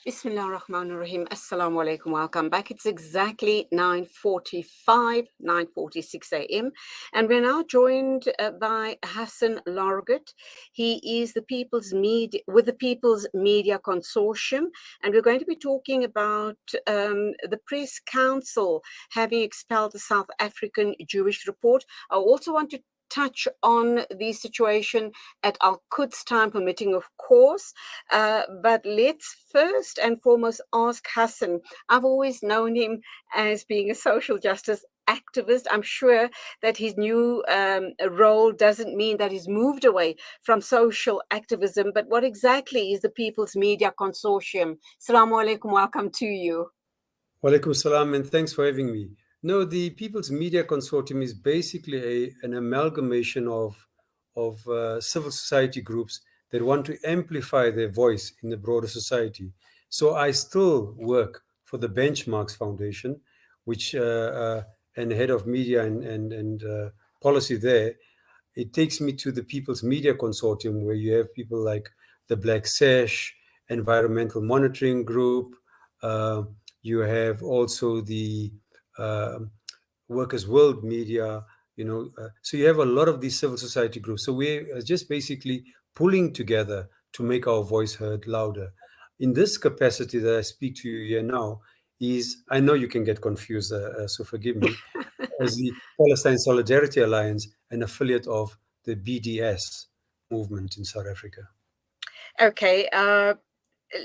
Bismillah ar-Rahman ar-Rahim. Assalamu alaikum. Welcome back. It's exactly 9:45, 9:46 a.m. And we're now joined by Hassen Lorgat. He is the with the People's Media Consortium. And we're going to be talking about the Press Council having expelled the South African Jewish Report. I also want to touch on the situation at Al-Quds, time permitting, of course. But let's first and foremost ask Hassen. I've always known him as being a social justice activist. I'm sure that his new role doesn't mean that he's moved away from social activism, but what exactly is the People's Media Consortium? Assalamu alaikum, welcome to you. Walaikum salam, and thanks for having me. No, the People's Media Consortium is basically an amalgamation of civil society groups that want to amplify their voice in the broader society. So I still work for the Benchmarks Foundation, which and head of media and policy there. It takes me to the People's Media Consortium, where you have people like the Black Sash, Environmental Monitoring Group. You have also the Workers' World Media, so you have a lot of these civil society groups. So we're just basically pulling together to make our voice heard louder. In this capacity that I speak to you here now, I know you can get confused, so forgive me, as the Palestine Solidarity Alliance, an affiliate of the BDS movement in South Africa. Okay,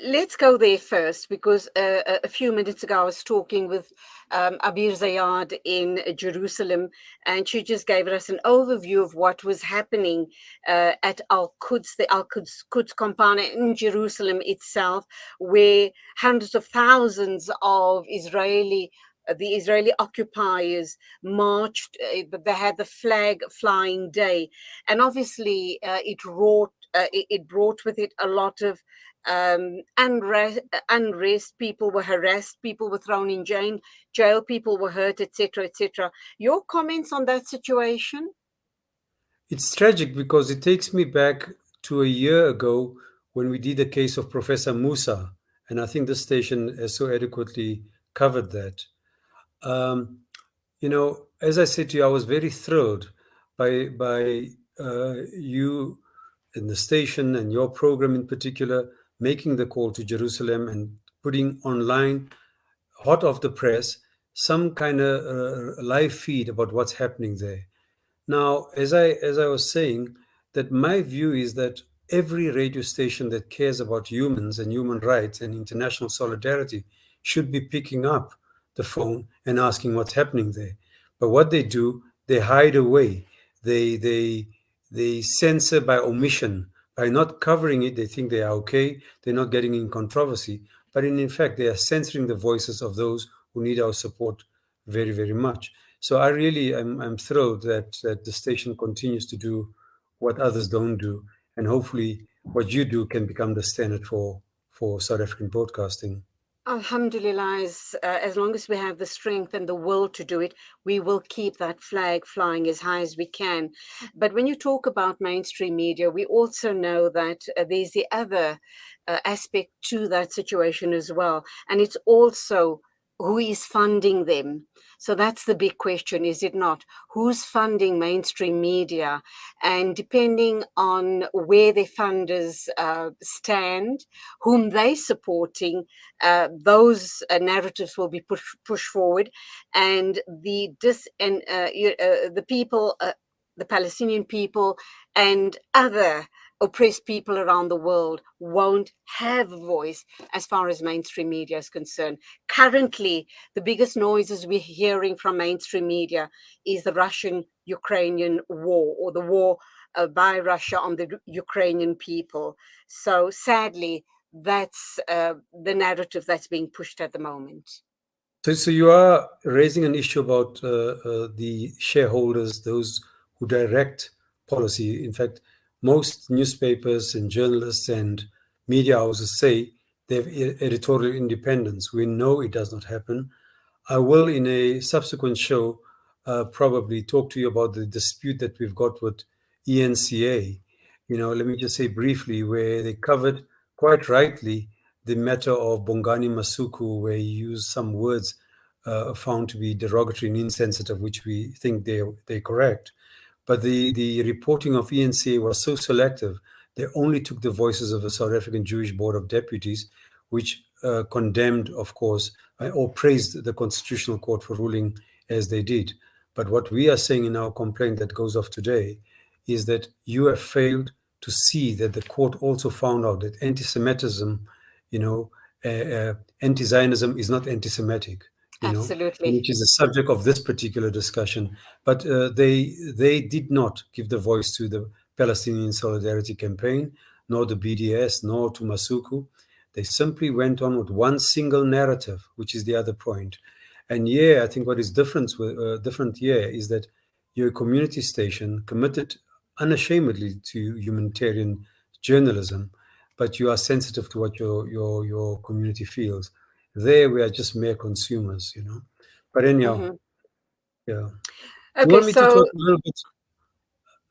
let's go there first, because a few minutes ago I was talking with Abir Zayad in Jerusalem, and she just gave us an overview of what was happening at Al-Quds, the Al-Quds compound in Jerusalem itself, where hundreds of thousands of the Israeli occupiers marched. They had the flag flying day, and obviously it brought with it a lot of unrest. People were harassed, people were thrown in jail, people were hurt, etc., etc. Your comments on that situation? It's tragic because it takes me back to a year ago when we did a case of Professor Musa, and I think this station has so adequately covered that. As I said to you, I was very thrilled by you and the station and your program in particular making the call to Jerusalem and putting online, hot off the press, some kind of live feed about what's happening there. Now, as I was saying, that my view is that every radio station that cares about humans and human rights and international solidarity should be picking up the phone and asking what's happening there. But what they do, they hide away. They censor by omission. By not covering it, they think they are okay. They're not getting in controversy. But in fact, they are censoring the voices of those who need our support very, very much. So I really I'm thrilled that the station continues to do what others don't do, and hopefully what you do can become the standard for South African broadcasting. Alhamdulillah, as long as we have the strength and the will to do it, we will keep that flag flying as high as we can. But when you talk about mainstream media, we also know that there's the other aspect to that situation as well. And it's also who is funding them. So that's the big question, is it not? Who's funding mainstream media? And depending on where their funders stand, whom they're supporting, those narratives will be pushed forward, and the people, the Palestinian people, and other oppressed people around the world won't have a voice as far as mainstream media is concerned. Currently, the biggest noises we're hearing from mainstream media is the Russian-Ukrainian war, or the war by Russia on the Ukrainian people. So sadly, that's the narrative that's being pushed at the moment. So you are raising an issue about the shareholders, those who direct policy. In fact, most newspapers and journalists and media houses say they have editorial independence. We know it does not happen. I will, in a subsequent show, probably talk to you about the dispute that we've got with ENCA. Let me just say briefly, where they covered quite rightly, the matter of Bongani Masuku, where he used some words found to be derogatory and insensitive, which we think they're correct. But the reporting of ENCA was so selective, they only took the voices of the South African Jewish Board of Deputies, which condemned, of course, or praised the Constitutional Court for ruling as they did. But what we are saying in our complaint that goes off today is that you have failed to see that the court also found out that anti-Semitism, you know, anti-Zionism is not anti-Semitic, Absolutely. which is the subject of this particular discussion. But they did not give the voice to the Palestinian Solidarity Campaign, nor the BDS, nor to Masuku. They simply went on with one single narrative, which is the other point. And I think what is different here is that you're a community station committed unashamedly to humanitarian journalism, but you are sensitive to what your community feels. There, we are just mere consumers. But anyhow, Hmm. yeah. Do you Okay, want me to talk so, a little bit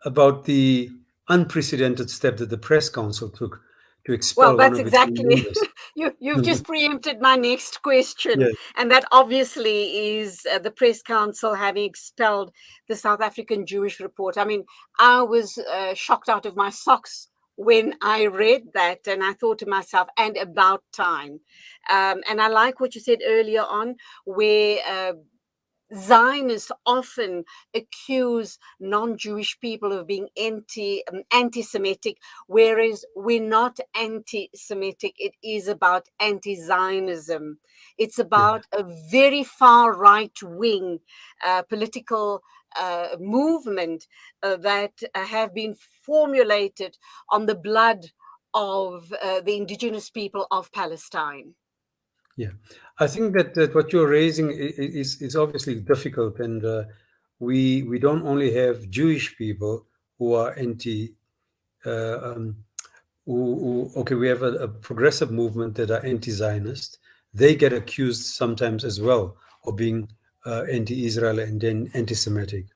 about the unprecedented step that the press council took to well, expel one that's of its own exactly, members? you've just preempted my next question. Yes, And that obviously is the press council having expelled the South African Jewish report. I mean, I was shocked out of my socks when I read that, and I thought to myself, and about time. And I like what you said earlier on, where Zionists often accuse non-Jewish people of being anti-Semitic, whereas we're not anti-Semitic. It is about anti-Zionism. It's yeah, about a very far right-wing political movement that have been formulated on the blood of the indigenous people of Palestine. yeah. I think that what you're raising is obviously difficult, and we don't only have Jewish people who are anti. Um, okay, we have a progressive movement that are anti-Zionist. They get accused sometimes as well of being anti-Israel and then anti-Semitic.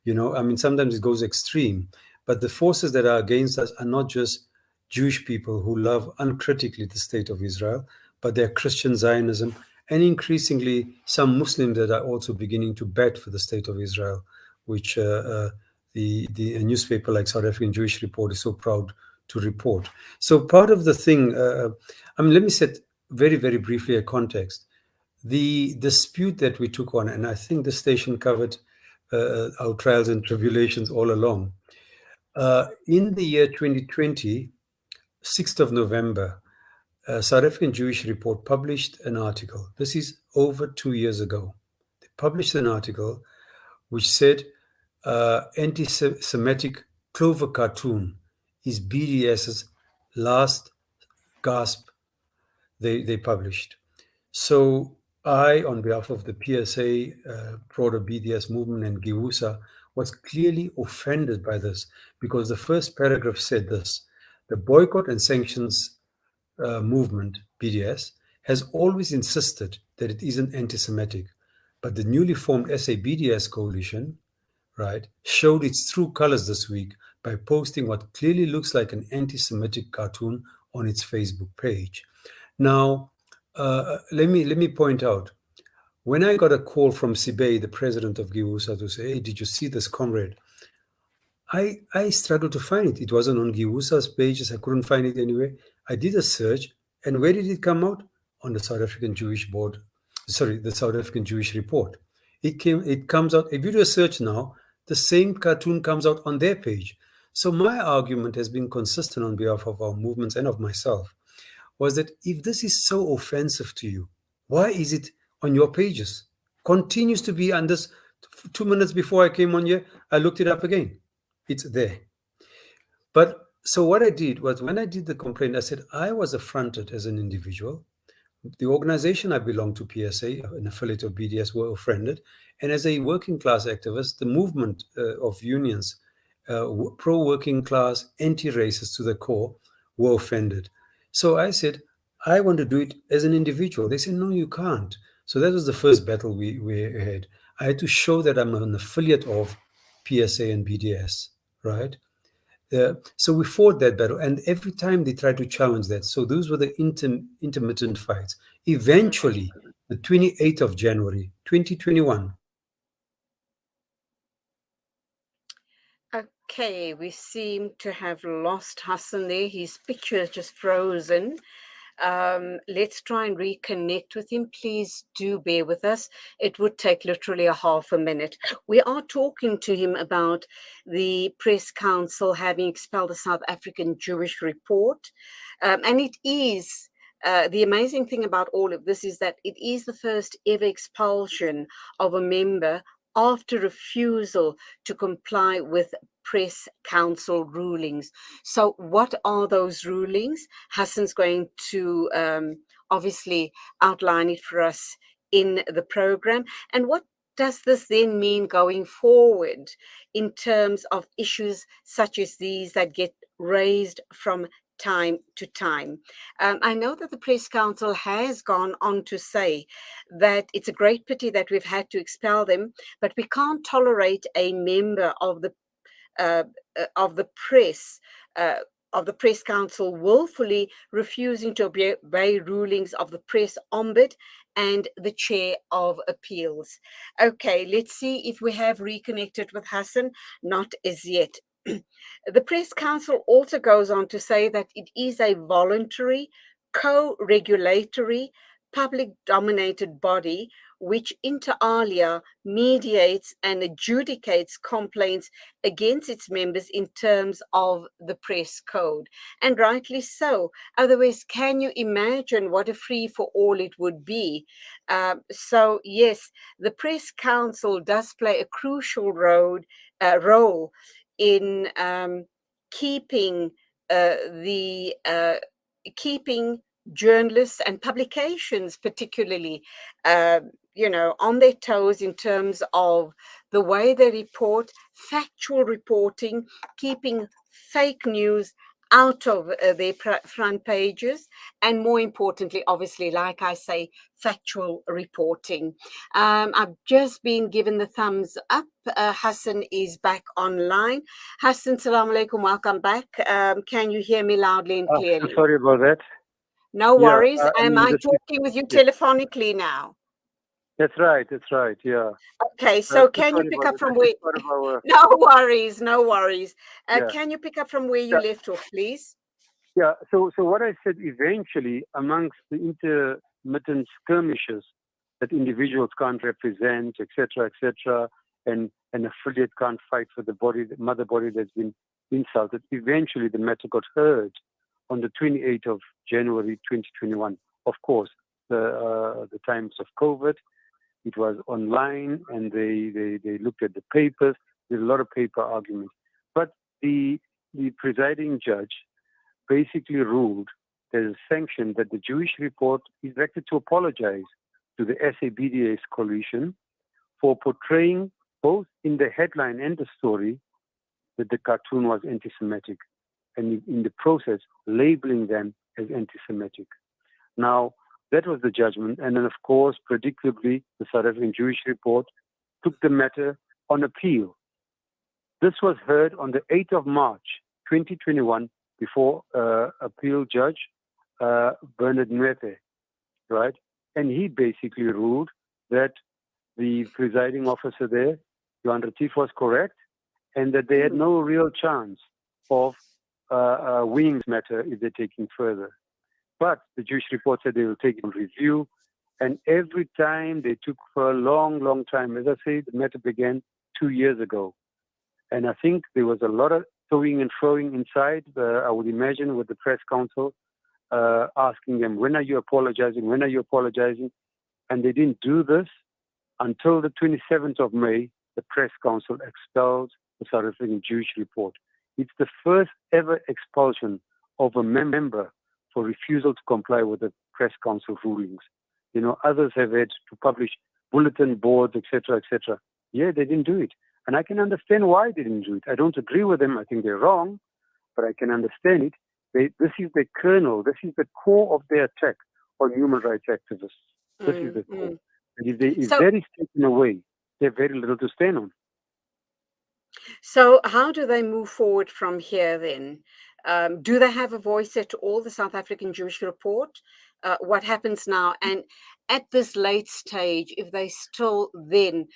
I mean, sometimes it goes extreme. But the forces that are against us are not just Jewish people who love uncritically the state of Israel, but they're Christian Zionism and increasingly some Muslims that are also beginning to bat for the state of Israel, which the a newspaper like South African Jewish Report is so proud to report. So part of the thing, I mean, let me set very, very briefly a context. The dispute that we took on, and I think the station covered our trials and tribulations all along. In the year 2020, 6th of November, South African Jewish Report published an article. This is over 2 years ago. They published an article which said anti-Semitic clover cartoon is BDS's last gasp they published. So I, on behalf of the PSA, broader BDS movement and Giwusa, was clearly offended by this because the first paragraph said this: the boycott and sanctions movement, BDS, has always insisted that it isn't anti-Semitic, but the newly formed SA-BDS coalition, right, showed its true colors this week by posting what clearly looks like an anti-Semitic cartoon on its Facebook page. Now, let me point out. When I got a call from Sibey, the president of Giwusa, to say, "Hey, did you see this, comrade?" I struggled to find it. It wasn't on Giwusa's pages. I couldn't find it anywhere. I did a search, and where did it come out? On the South African Jewish Board, sorry, the South African Jewish Report. It comes out. If you do a search now, the same cartoon comes out on their page. So my argument has been consistent on behalf of our movements and of myself, was that if this is so offensive to you, why is it on your pages? Continues to be on this. 2 minutes before I came on here, I looked it up again. It's there. But so what I did was, when I did the complaint, I said I was affronted as an individual. The organization I belong to, PSA, an affiliate of BDS, were offended. And as a working class activist, the movement of unions, pro working class, anti racist to the core, were offended. So I said, I want to do it as an individual. They said, no, you can't. So that was the first battle we had. I had to show that I'm an affiliate of PSA and BDS, right? So we fought that battle, and every time they tried to challenge that. So those were the intermittent fights. Eventually, the 28th of January, 2021. Okay, we seem to have lost Hassen there. His picture is just frozen. Let's try and reconnect with him. Please do bear with us. It would take literally a half a minute. We are talking to him about the Press Council having expelled the South African Jewish Report. And it is the amazing thing about all of this is that it is the first ever expulsion of a member after refusal to comply with Press Council rulings. So what are those rulings? Hassan's going to obviously outline it for us in the program. And what does this then mean going forward in terms of issues such as these that get raised from time to time? I know that the Press Council has gone on to say that it's a great pity that we've had to expel them, but we can't tolerate a member of the uh, of the press. Of the Press Council willfully refusing to obey rulings of the Press Ombud and the Chair of Appeals. Okay, let's see if we have reconnected with Hassan. Not as yet. The Press Council also goes on to say that it is a voluntary, co-regulatory, public-dominated body which inter alia mediates and adjudicates complaints against its members in terms of the press code. And rightly so. Otherwise, can you imagine what a free for all it would be? So, yes, the Press Council does play a crucial role in keeping the keeping journalists and publications particularly on their toes in terms of the way they report, factual reporting, keeping fake news out of their front pages, and more importantly, obviously, like I say, factual reporting. I've just been given the thumbs up. Hassan is back online. Hassan, salam alaikum, welcome back. Can you hear me loudly and clearly? Sorry about that. No Yeah, worries. Am I talking with you telephonically now? That's right. Yeah. Okay, so can you pick up from where? No worries, no worries. Can you pick up from where you left off, please? Yeah. So what I said, eventually, amongst the intermittent skirmishes that individuals can't represent, etc., and an affiliate can't fight for the body, the mother body that's been insulted. Eventually, the matter got heard on the 28th of January 2021. Of course, the times of COVID. It was online, and they looked at the papers. There's a lot of paper arguments. But the presiding judge basically ruled there's a sanction that the Jewish report is directed to apologize to the SABDA's coalition for portraying both in the headline and the story that the cartoon was anti-Semitic, and in the process labeling them as anti-Semitic. Now, that was the judgment. And then, of course, predictably, the South African Jewish Report took the matter on appeal. This was heard on the 8th of March, 2021, before appeal judge Bernard Nwete, right? And he basically ruled that the presiding officer there, Johan Retief, was correct, and that they had no real chance of winning this matter if they're taking further. But the Jewish Report said they will take it on review. And every time they took for a long, long time. As I say, the matter began 2 years ago. And I think there was a lot of toing and froing inside, I would imagine, with the Press Council, asking them, when are you apologizing? When are you apologizing? And they didn't do this until the 27th of May, the Press Council expelled the South African Jewish Report. It's the first ever expulsion of a member for refusal to comply with the Press Council rulings. Others have had to publish bulletin boards, etc., etc. Yeah, they didn't do it. And I can understand why they didn't do it. I don't agree with them. I think they're wrong, but I can understand it. This is the kernel. This is the core of their attack on human rights activists. This is the core. And if that is taken away, they have very little to stand on. So how do they move forward from here then? Do they have a voice at all, the South African Jewish Report? What happens now? And at this late stage, if they still then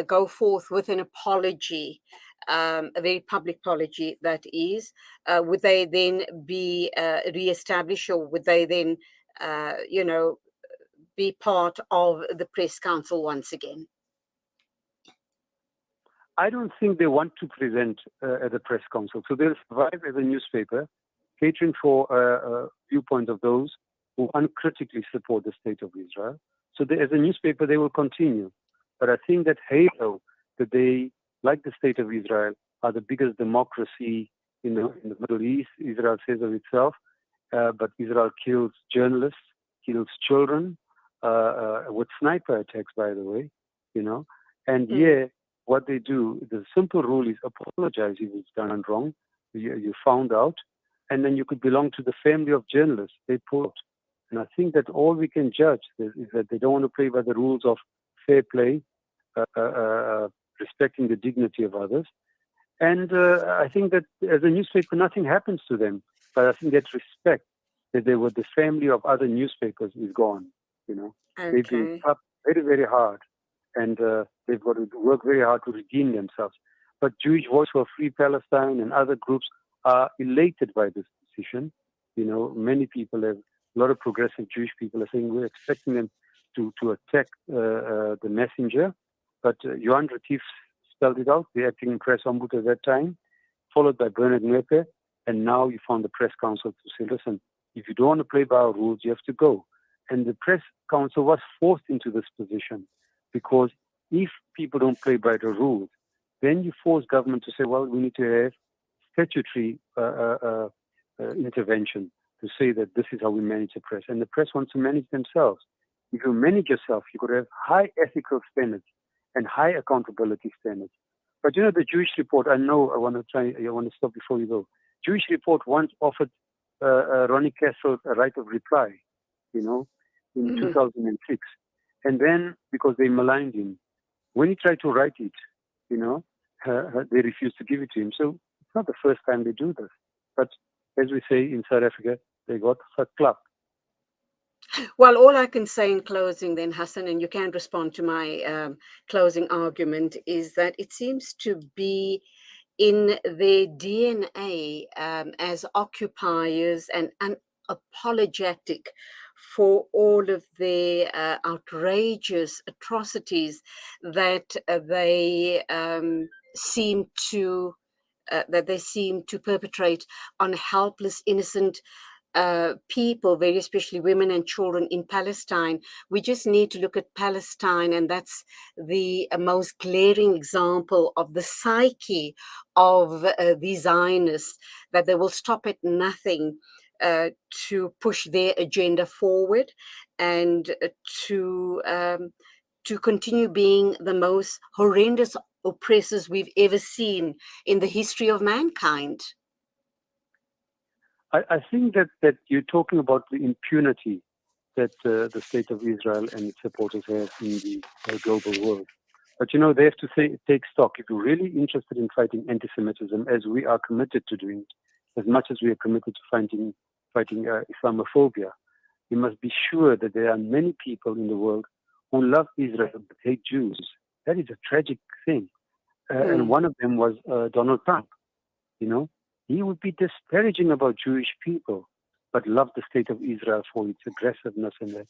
go forth with an apology, a very public apology that is, would they then be re-established, or would they then, be part of the press council once again? I don't think they want to present at the press council. So they'll survive as a newspaper, catering for a viewpoint of those who uncritically support the state of Israel. So as a newspaper, they will continue. But I think that halo, that they, like the state of Israel, are the biggest democracy in the Middle East, Israel says of itself. But Israel kills journalists, kills children, with sniper attacks, by the way, And what they do, the simple rule is apologize if it's done wrong. You found out, and then you could belong to the family of journalists they put. And I think that all we can judge is that they don't want to play by the rules of fair play, respecting the dignity of others. And I think that as a newspaper, nothing happens to them. But I think that respect that they were the family of other newspapers is gone. Okay. They've been up very, very hard. And they've got to work very hard to redeem themselves. But Jewish Voice for Free Palestine and other groups are elated by this decision. Many people a lot of progressive Jewish people are saying we're expecting them to attack the messenger. But Johan Retief spelled it out, the acting press ombudsman at that time, followed by Bernard Nepe. And now you found the press council to say, listen, if you don't want to play by our rules, you have to go. And the press council was forced into this position. Because if people don't play by the rules, then you force government to say, well, we need to have statutory intervention to say that this is how we manage the press. And the press wants to manage themselves. If you manage yourself, you could have high ethical standards and high accountability standards. But the Jewish Report, I want to stop before you go. Jewish Report once offered Ronnie Kessel a right of reply, in 2006. And then, because they maligned him, when he tried to write it, they refused to give it to him. So it's not the first time they do this. But as we say in South Africa, they got verklapt. Well, all I can say in closing then, Hassen, and you can respond to my closing argument, is that it seems to be in their DNA as occupiers and unapologetic for all of the outrageous atrocities that they seem to perpetrate on helpless, innocent people, very especially women and children in Palestine. We just need to look at Palestine, and that's the most glaring example of the psyche of these Zionists, that they will stop at nothing to push their agenda forward and to continue being the most horrendous oppressors we've ever seen in the history of mankind. I think that you're talking about the impunity that the state of Israel and its supporters have in the global world. But they have to take stock. If you're really interested in fighting anti-Semitism, as we are committed to doing, as much as we are committed to fighting Islamophobia, you must be sure that there are many people in the world who love Israel but hate Jews. That is a tragic thing. And one of them was Donald Trump. He would be disparaging about Jewish people, but love the state of Israel for its aggressiveness and that.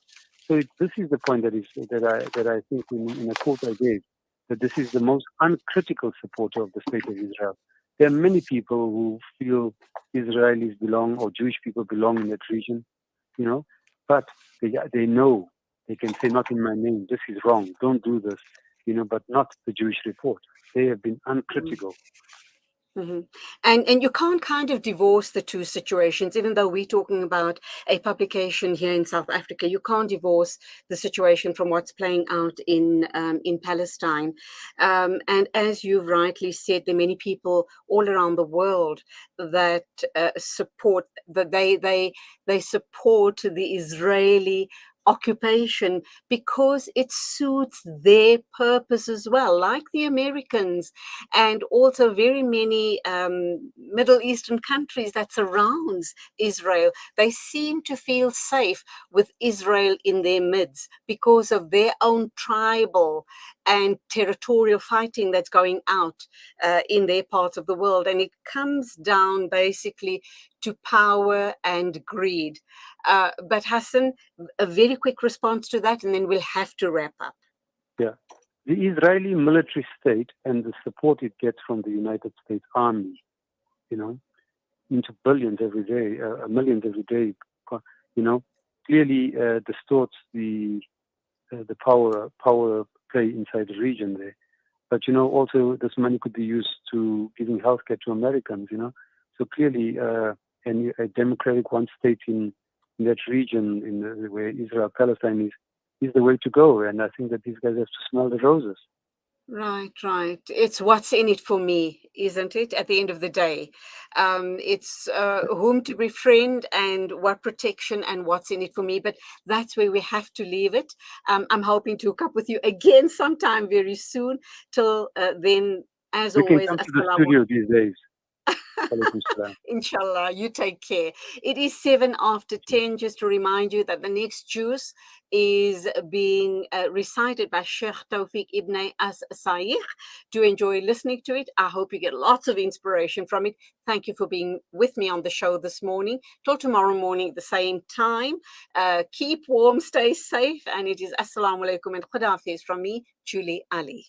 So this is the point that I think in a quote I gave, that this is the most uncritical supporter of the state of Israel. There are many people who feel Israelis belong or Jewish people belong in that region, but they know, they can say, not in my name, this is wrong, don't do this, but not the Jewish Report. They have been uncritical. Mm-hmm. And you can't kind of divorce the two situations, even though we're talking about a publication here in South Africa. You can't divorce the situation from what's playing out in Palestine. And as you've rightly said, there are many people all around the world that support that they support the Israeli occupation because it suits their purpose as well, like the Americans and also very many Middle Eastern countries that surrounds Israel. They seem to feel safe with Israel in their midst because of their own tribal and territorial fighting that's going out in their parts of the world. And it comes down basically to power and greed. But Hassen, a very quick response to that, and then we'll have to wrap up. Yeah. The Israeli military state and the support it gets from the United States Army, into billions every day, millions every day, clearly distorts the power play inside the region there. But also this money could be used to giving healthcare to Americans. So clearly, and a democratic one state in that region, where Israel Palestine is the way to go. And I think that these guys have to smell the roses. Right. It's what's in it for me, isn't it? At the end of the day, it's whom to befriend and what protection and what's in it for me. But that's where we have to leave it. I'm hoping to hook up with you again sometime very soon. Till then, as we always, can come to the studio these days. Inshallah, you take care. It is 7 after 10. Just to remind you that the next juice is being recited by Sheikh Tawfiq Ibn As-Sayyih. Do enjoy listening to it. I hope you get lots of inspiration from it. Thank you for being with me on the show this morning. Till tomorrow morning at the same time. Keep warm, stay safe, and it is Assalamu alaikum and Khuda Hafiz from me, Julie Ali.